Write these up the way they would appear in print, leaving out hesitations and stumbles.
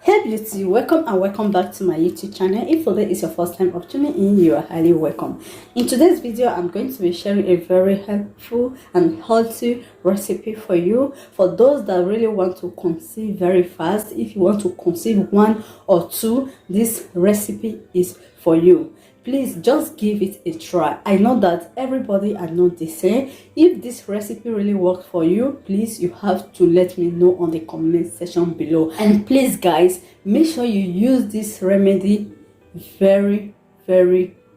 Hey beauty, welcome and welcome back to my YouTube channel. If today is your first time of tuning in, you are highly welcome. In today's video, I'm going to be sharing a very helpful and healthy recipe for you, for those that really want to conceive very fast. If you want to conceive 1 or 2, this recipe is for you. Please just give it a try. I know that everybody are not the same. If this recipe really works for you, please, you have to let me know on the comment section below. And please guys, make sure you use this remedy very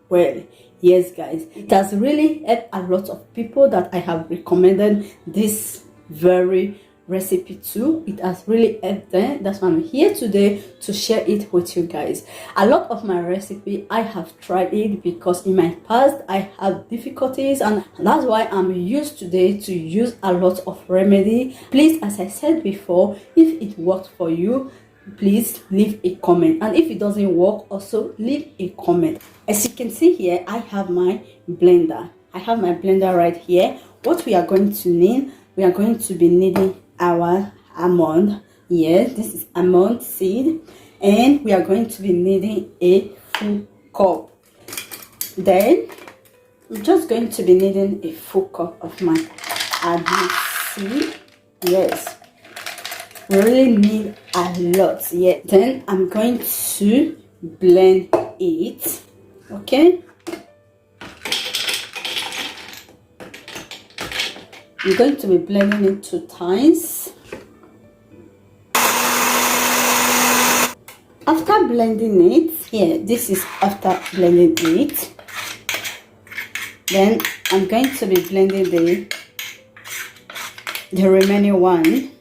well. Yes guys, it has really helped a lot of people that I have recommended this very recipe too. It has really helped them. That's why I'm here today to share it with you guys. A lot of my recipe, I have tried it because in my past I have difficulties, and that's why I'm used today to use a lot of remedy. Please, as I said before, if it worked for you, please leave a comment, and if it doesn't work, also leave a comment. As you can see here, I have my blender. I have my blender right here. What we are going to need, we are going to be needing our almond. Yes, this is almond seed, and we are going to be needing a full cup. Then I'm just going to be needing a full cup of my almond seed. Yes, we really need a lot. Yeah, then I'm going to blend it. Okay, I'm going to be blending it 2 times. After blending it, here, this is after blending it. Then I'm going to be blending the remaining one.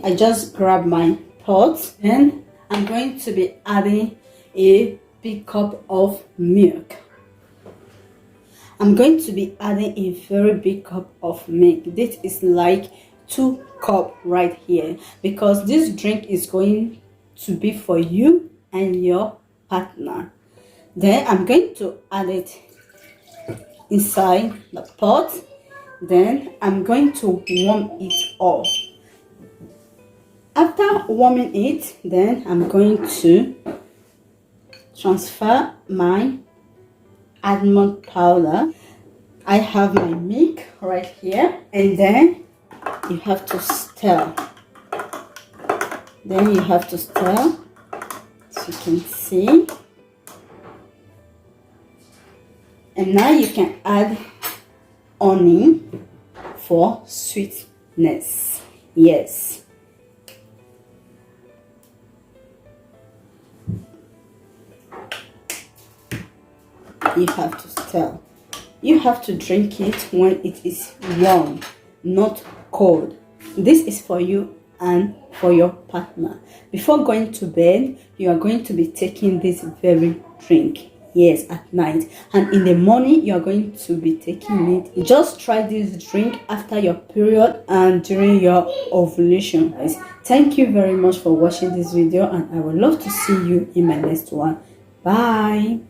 I just grab my pot, and I'm going to be adding a big cup of milk. I'm going to be adding a very big cup of milk. This is like 2 cups right here, because this drink is going to be for you and your partner. Then I'm going to add it inside the pot. Then I'm going to warm it up. After warming it, then I'm going to transfer my almond powder. I have my milk right here, and then you have to stir. Then you have to stir, as you can see. And now you can add honey for sweetness. Yes. You have to stir. You have to drink it when it is warm, not cold. This is for you and for your partner. Before going to bed, you are going to be taking this very drink. Yes, at night, and in the morning you are going to be taking it. Just try this drink after your period and during your ovulation, guys. Thank you very much for watching this video, and I would love to see you in my next one. Bye.